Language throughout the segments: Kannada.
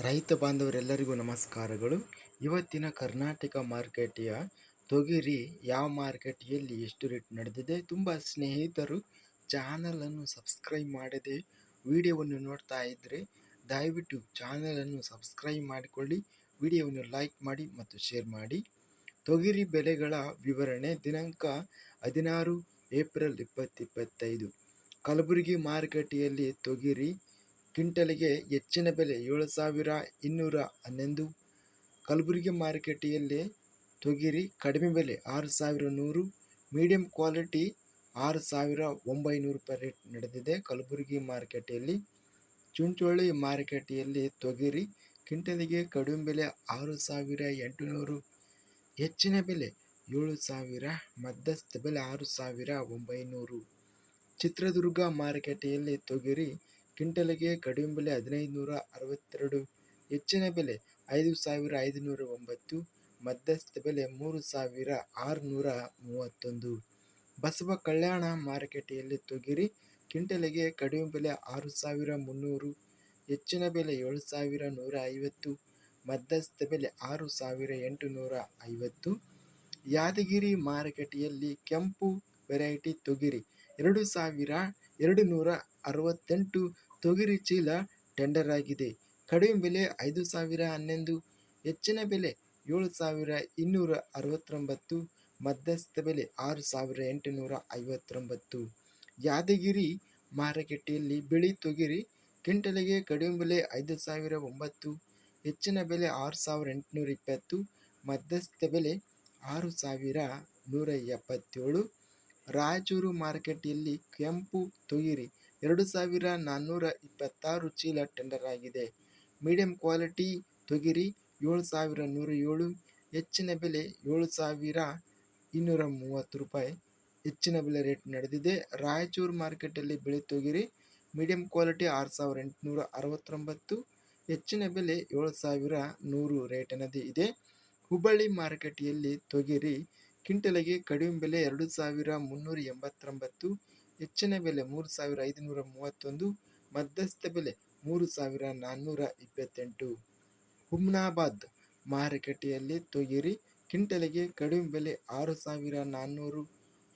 ರೈತ ಬಾಂಧವರೆಲ್ಲರಿಗೂ ನಮಸ್ಕಾರಗಳು. ಇವತ್ತಿನ ಕರ್ನಾಟಕ ಮಾರುಕಟ್ಟೆಯ ತೊಗರಿ ಯಾವ ಮಾರುಕಟ್ಟೆಯಲ್ಲಿ ಎಷ್ಟು ರೇಟ್ ನಡೆದಿದೆ? ತುಂಬ ಸ್ನೇಹಿತರು ಚಾನಲನ್ನು ಸಬ್ಸ್ಕ್ರೈಬ್ ಮಾಡದೆ ವಿಡಿಯೋವನ್ನು ನೋಡ್ತಾ ಇದ್ದರೆ ದಯವಿಟ್ಟು ಚಾನಲನ್ನು ಸಬ್ಸ್ಕ್ರೈಬ್ ಮಾಡಿಕೊಳ್ಳಿ, ವಿಡಿಯೋವನ್ನು ಲೈಕ್ ಮಾಡಿ ಮತ್ತು ಶೇರ್ ಮಾಡಿ. ತೊಗರಿ ಬೆಲೆಗಳ ವಿವರಣೆ ದಿನಾಂಕ 16 ಏಪ್ರಿಲ್ 2025. ಕಲಬುರಗಿ ಮಾರುಕಟ್ಟೆಯಲ್ಲಿ ತೊಗರಿ ಕ್ವಿಂಟಲ್ಗೆ ಹೆಚ್ಚಿನ ಬೆಲೆ 7,211. ಕಲಬುರಗಿ ಮಾರುಕಟ್ಟೆಯಲ್ಲಿ ತೊಗರಿ ಕಡಿಮೆ ಬೆಲೆ 6,100, ಮೀಡಿಯಂ ಕ್ವಾಲಿಟಿ 6,900 ರೂಪಾಯಿ ರೇಟ್ ನಡೆದಿದೆ. ಕಲಬುರಗಿ ಮಾರುಕಟ್ಟೆಯಲ್ಲಿ ಚುಂಚೋಳಿ ಮಾರುಕಟ್ಟೆಯಲ್ಲಿ ತೊಗರಿ ಕ್ವಿಂಟಲ್ಗೆ ಕಡಿಮೆ ಬೆಲೆ 6,800, ಹೆಚ್ಚಿನ ಬೆಲೆ 7,000, ಮಧ್ಯಸ್ಥ ಬೆಲೆ 6,900. ಚಿತ್ರದುರ್ಗ ಮಾರುಕಟ್ಟೆಯಲ್ಲಿ ತೊಗರಿ ಕ್ವಿಂಟಲ್ಗೆ ಕಡಿಮೆ ಬೆಲೆ 1,562, ಹೆಚ್ಚಿನ ಬೆಲೆ 5,509, ಮಧ್ಯಸ್ಥ ಬೆಲೆ 3,631. ಬಸವ ಕಲ್ಯಾಣ ಮಾರುಕಟ್ಟೆಯಲ್ಲಿ ತೊಗರಿ ಕ್ವಿಂಟಲ್ಗೆ ಕಡಿಮೆ ಬೆಲೆ 6,300, ಹೆಚ್ಚಿನ ಬೆಲೆ 7,150, ಮಧ್ಯಸ್ಥ ಬೆಲೆ 6,850. ಯಾದಗಿರಿ ಮಾರುಕಟ್ಟೆಯಲ್ಲಿ ಕೆಂಪು ವೆರೈಟಿ ತೊಗರಿ 2,268 ತೊಗರಿ ಚೀಲ ಟೆಂಡರ್ ಆಗಿದೆ. ಕಡಿಮೆ ಬೆಲೆ 5,011, ಹೆಚ್ಚಿನ ಬೆಲೆ 7,269, ಮಧ್ಯಸ್ಥ ಬೆಲೆ 6,859. ಯಾದಗಿರಿ ಮಾರುಕಟ್ಟೆಯಲ್ಲಿ ಬಿಳಿ ತೊಗರಿ ಕ್ವಿಂಟಲ್ಗೆ ಕಡಿಮೆ ಬೆಲೆ 5,009, ಹೆಚ್ಚಿನ ಬೆಲೆ 6,820, ಮಧ್ಯಸ್ಥ ಬೆಲೆ 6,177. ರಾಯಚೂರು ಮಾರುಕಟ್ಟೆಯಲ್ಲಿ ಕೆಂಪು ತೊಗರಿ 2,426 ಚೀಲ ಟೆಂಡರ್ ಆಗಿದೆ. ಮೀಡಿಯಂ ಕ್ವಾಲಿಟಿ ತೊಗರಿ 7,107, ಹೆಚ್ಚಿನ ಬೆಲೆ 7,230 ರೂಪಾಯಿ ಹೆಚ್ಚಿನ ಬೆಲೆ ರೇಟ್ ನಡೆದಿದೆ. ರಾಯಚೂರು ಮಾರ್ಕೆಟಲ್ಲಿ ಬಿಳಿ ತೊಗರಿ ಮೀಡಿಯಂ ಕ್ವಾಲಿಟಿ 6,869, ಹೆಚ್ಚಿನ ಬೆಲೆ 7,100 ರೇಟಿನದು ಇದೆ. ಹುಬ್ಬಳ್ಳಿ ಮಾರುಕಟ್ಟೆಯಲ್ಲಿ ತೊಗರಿ ಕ್ವಿಂಟಲ್ಗೆ ಕಡಿಮೆ ಬೆಲೆ 2,389, ಹೆಚ್ಚಿನ ಬೆಲೆ 3,531, ಮಧ್ಯಸ್ಥ ಬೆಲೆ 3,428. ಹುಮ್ನಾಬಾದ್ ಮಾರುಕಟ್ಟೆಯಲ್ಲಿ ತೊಗರಿ ಕ್ವಿಂಟಲ್ಗೆ ಕಡಿಮೆ ಬೆಲೆ 6,400,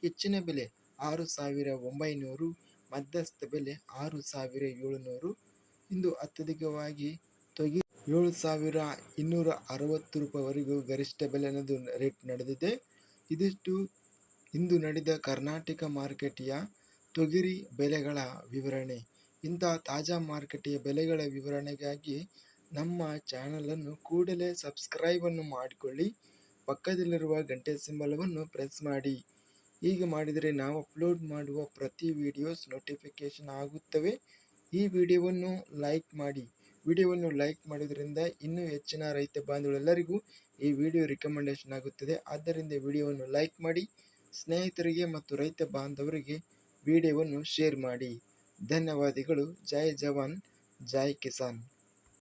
ಹೆಚ್ಚಿನ ಬೆಲೆ 6,900, ಮಧ್ಯಸ್ಥ ಬೆಲೆ 6,700. ಇಂದು ಅತ್ಯಧಿಕವಾಗಿ ತೊಗರಿ 7,260 ರೂಪಾಯಿವರೆಗೂ ಗರಿಷ್ಠ ಬೆಲೆ ಅನ್ನೋದು ರೇಟ್ ನಡೆದಿದೆ. ಇದಿಷ್ಟು ಇಂದು ನಡೆದ ಕರ್ನಾಟಕ ಮಾರುಕಟ್ಟೆಯ ತೊಗರಿ ಬೆಲೆಗಳ ವಿವರಣೆ. ಇಂಥ ತಾಜಾ ಮಾರುಕಟ್ಟೆಯ ಬೆಲೆಗಳ ವಿವರಣೆಗಾಗಿ ನಮ್ಮ ಚಾನಲನ್ನು ಕೂಡಲೇ ಸಬ್ಸ್ಕ್ರೈಬನ್ನು ಮಾಡಿಕೊಳ್ಳಿ, ಪಕ್ಕದಲ್ಲಿರುವ ಗಂಟೆ ಸಿಂಬಲವನ್ನು ಪ್ರೆಸ್ ಮಾಡಿ. ಹೀಗೆ ಮಾಡಿದರೆ ನಾವು ಅಪ್ಲೋಡ್ ಮಾಡುವ ಪ್ರತಿ ವಿಡಿಯೋಸ್ ನೋಟಿಫಿಕೇಷನ್ ಆಗುತ್ತವೆ. ಈ ವಿಡಿಯೋವನ್ನು ಲೈಕ್ ಮಾಡಿ. ವಿಡಿಯೋವನ್ನು ಲೈಕ್ ಮಾಡೋದ್ರಿಂದ ಇನ್ನೂ ಹೆಚ್ಚಿನ ರೈತ ಬಾಂಧವರೆಲ್ಲರಿಗೂ ಈ ವಿಡಿಯೋ ರಿಕಮೆಂಡೇಶನ್ ಆಗುತ್ತದೆ. ಆದ್ದರಿಂದ ವಿಡಿಯೋವನ್ನು ಲೈಕ್ ಮಾಡಿ, ಸ್ನೇಹಿತರಿಗೆ ಮತ್ತು ರೈತ ಬಾಂಧವರಿಗೆ ವಿಡಿಯೋವನ್ನು ಶೇರ್ ಮಾಡಿ. ಧನ್ಯವಾದಗಳು. ಜೈ ಜವಾನ್, ಜೈ ಕಿಸಾನ್.